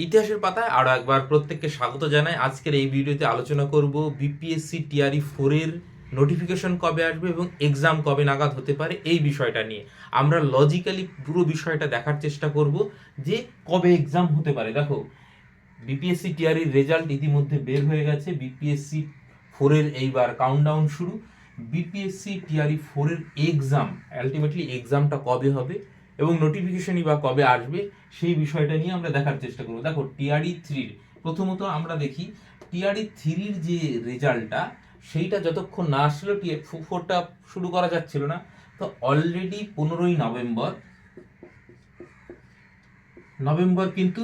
ইতিহাসের পাতায় আরও একবার প্রত্যেককে স্বাগত জানাই। আজকের এই ভিডিওতে আলোচনা করব বিপিএসসি টিআরই 4 এর নোটিফিকেশন কবে আসবে এবং এক্সাম কবে নাগাদ হতে পারে এই বিষয়টা নিয়ে আমরা লজিক্যালি পুরো বিষয়টা দেখার চেষ্টা করব যে কবে এক্সাম হতে পারে। দেখো, বিপিএসসি টিআরইর রেজাল্ট ইতিমধ্যে বের হয়ে গেছে। বিপিএসসি 4 এর এইবার কাউন্টডাউন শুরু। বিপিএসসি টিআরই 4 এর এক্সাম, আলটিমেটলি এক্সামটা কবে হবে এবং নোটিফিকেশনই বা কবে আসবে সেই বিষয়টা নিয়ে আমরা দেখার চেষ্টা করবো। দেখো, টিআরই 3 প্রথমত আমরা দেখি টিআরই 3 যে রেজাল্টটা সেইটা যতক্ষণ না আসলো টিআরই 4টা শুরু করা যাচ্ছিল না। তো অলরেডি 15ই নভেম্বর কিন্তু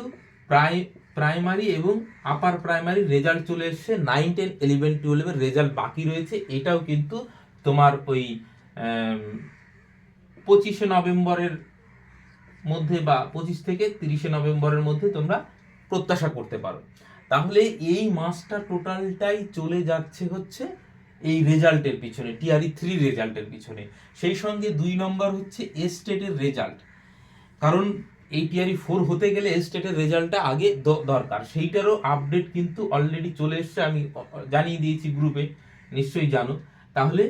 প্রাইমারি এবং আপার প্রাইমারি রেজাল্ট চলে এসছে। 9, 10, 11, 12 এর রেজাল্ট বাকি রয়েছে। এটাও কিন্তু তোমার ওই 25শে নভেম্বরের মধ্যে বা 25 থেকে 30শে নভেম্বরের মধ্যে তোমরা প্রত্যাশা করতে পারো। তাহলে এই মাসটা টোটালটাই চলে যাচ্ছে হচ্ছে এই রেজাল্টের পিছনে, টিআরই 3 রেজাল্টের পিছনে। সেই সঙ্গে 2 নম্বর হচ্ছে এস্টেটের রেজাল্ট, কারণ এই টিআরই 4 হতে গেলে এস্টেটের রেজাল্টটা আগে দরকার। সেইটারও আপডেট কিন্তু অলরেডি চলে এসছে, আমি জানিয়ে দিয়েছি গ্রুপে, নিশ্চয়ই জানো। তাহলে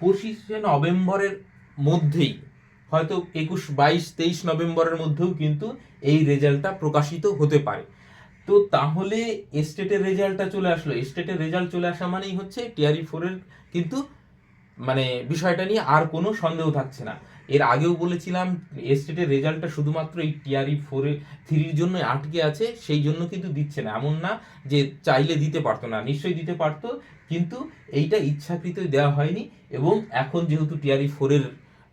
25শে নভেম্বরের মধ্যেই, হয়তো 21, 22, 23 নভেম্বরের মধ্যেও কিন্তু এই রেজাল্টটা প্রকাশিত হতে পারে। তো তাহলে এস্টেটের রেজাল্টটা চলে আসলো। এস্টেটের রেজাল্ট চলে আসা মানেই হচ্ছে টিআরই 4 এর কিন্তু মানে বিষয়টা নিয়ে আর কোনো সন্দেহ থাকছে না। এর আগেও বলেছিলাম এস্টেটের রেজাল্টটা শুধুমাত্র এই টিআরই 3 জন্য আটকে আছে, সেই জন্য কিন্তু দিচ্ছে না। এমন না যে চাইলে দিতে পারতো না, নিশ্চয়ই দিতে পারতো, কিন্তু এইটা ইচ্ছাকৃতই দেওয়া হয়নি। এবং এখন যেহেতু টিআরই 4 এর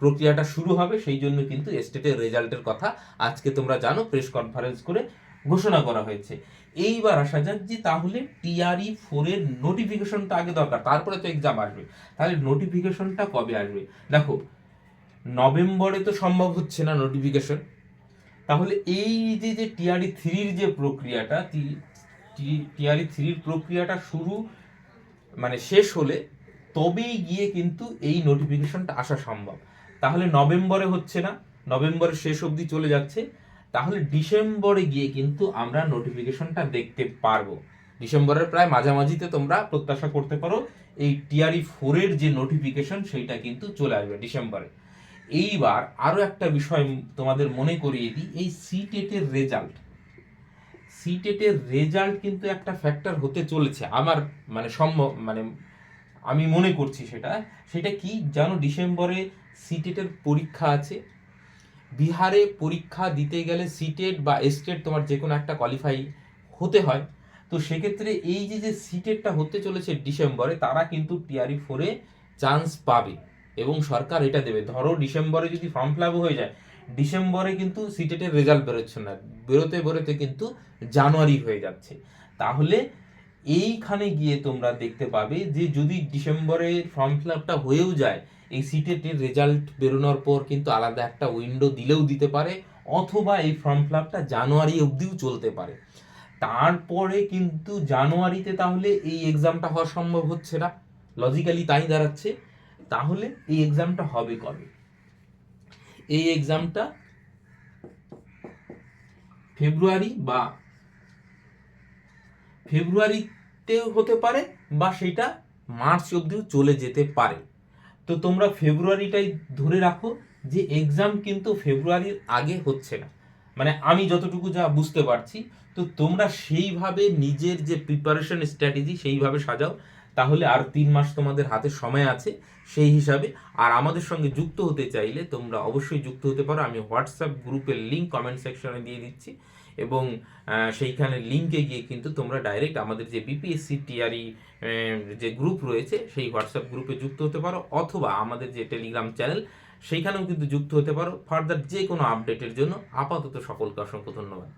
প্রক্রিয়াটা শুরু হবে, সেই জন্য কিন্তু এস্টেটের রেজাল্টের কথা আজকে তোমরা জানো, প্রেস কনফারেন্স করে ঘোষণা করা হয়েছে। এইবার আসা যাক যে তাহলে টিআরই 4 এর নোটিফিকেশনটা আগে দরকার, তারপরে তো এক্সাম আসবে। তাহলে নোটিফিকেশনটা কবে আসবে? দেখো, নভেম্বরে তো সম্ভব হচ্ছে না নোটিফিকেশন। তাহলে এই যে টিআরই 3 যে প্রক্রিয়াটা, টিআরই 3 প্রক্রিয়াটা শুরু মানে শেষ হলে তবেই গিয়ে কিন্তু এই নোটিফিকেশনটা আসা সম্ভব। তাহলে নভেম্বরে হচ্ছে না, নভেম্বরের শেষ অবধি চলে যাচ্ছে। তাহলে ডিসেম্বরে গিয়ে কিন্তু আমরা নোটিফিকেশনটা দেখতে পারবো। ডিসেম্বরের প্রায় মাঝামাঝিতে তোমরা প্রত্যাশা করতে পারো এই টিআরই 4 এর যে নোটিফিকেশন সেইটা কিন্তু চলে আসবে ডিসেম্বরে। এইবার আরো একটা বিষয় তোমাদের মনে করিয়ে দিই, এই সিটেটের রেজাল্ট কিন্তু একটা ফ্যাক্টর হতে চলেছে আমার মানে আমি মনে করছি সেটা কি জানো? ডিসেম্বরে সিটেটের পরীক্ষা আছে। বিহারে পরীক্ষা দিতে গেলে সিটেট বা এস্টেট তোমার যে কোনো একটা কোয়ালিফাই হতে হয়। তো সেক্ষেত্রে এই যে সিটেটটা হতে চলেছে ডিসেম্বরে, তারা কিন্তু টিআরই 4 এ চান্স পাবে এবং সরকার এটা দেবে। ধরো ডিসেম্বরে যদি ফর্ম ফিল আপ হয়ে যায়, ডিসেম্বরে কিন্তু সিটেটের রেজাল্ট বেরোচ্ছে না, বেরোতে কিন্তু জানুয়ারি হয়ে যাচ্ছে। তাহলে এইখানে গিয়ে তোমরা দেখতে পাবে যে যদি ডিসেম্বরে ফর্ম ফিল আপটা হয়েও যায়, এই সিটেটের রেজাল্ট বেরোনোর পর কিন্তু আলাদা একটা উইন্ডো দিলেও দিতে পারে, অথবা এই ফর্ম ফিল আপটা জানুয়ারি অবধিও চলতে পারে। তারপরে কিন্তু জানুয়ারিতে তাহলে এই এক্সামটা হওয়া সম্ভব হচ্ছে না, লজিক্যালি তাই দাঁড়াচ্ছে। তাহলে এই এক্সামটা হবে কবে? এই এক্সামটা ফেব্রুয়ারিতেও হতে পারে বা সেটা মার্চ অবধিও চলে যেতে পারে। তো তোমরা ফেব্রুয়ারিটাই ধরে রাখো যে এক্সাম কিন্তু ফেব্রুয়ারির আগে হচ্ছে না, মানে আমি যতটুকু যা বুঝতে পারছি। তো তোমরা সেইভাবে নিজের যে প্রিপারেশন স্ট্র্যাটেজি সেইভাবে সাজাও। তাহলে আর 3 মাস তোমাদের হাতে সময় আছে সেই হিসাবে। আর আমাদের সঙ্গে যুক্ত হতে চাইলে তোমরা অবশ্যই যুক্ত হতে পারো। আমি হোয়াটসঅ্যাপ গ্রুপের লিঙ্ক কমেন্ট সেকশনে দিয়ে দিচ্ছি এবং সেইখানে লিঙ্কে গিয়ে কিন্তু তোমরা ডাইরেক্ট আমাদের যে বিপিএসসি টিআরই যে গ্রুপ রয়েছে সেই হোয়াটসঅ্যাপ গ্রুপে যুক্ত হতে পারো, অথবা আমাদের যে টেলিগ্রাম চ্যানেল সেইখানেও কিন্তু যুক্ত হতে পারো ফার্দার যে কোনো আপডেটের জন্য। আপাতত সকলকে অসংখ্য ধন্যবাদ।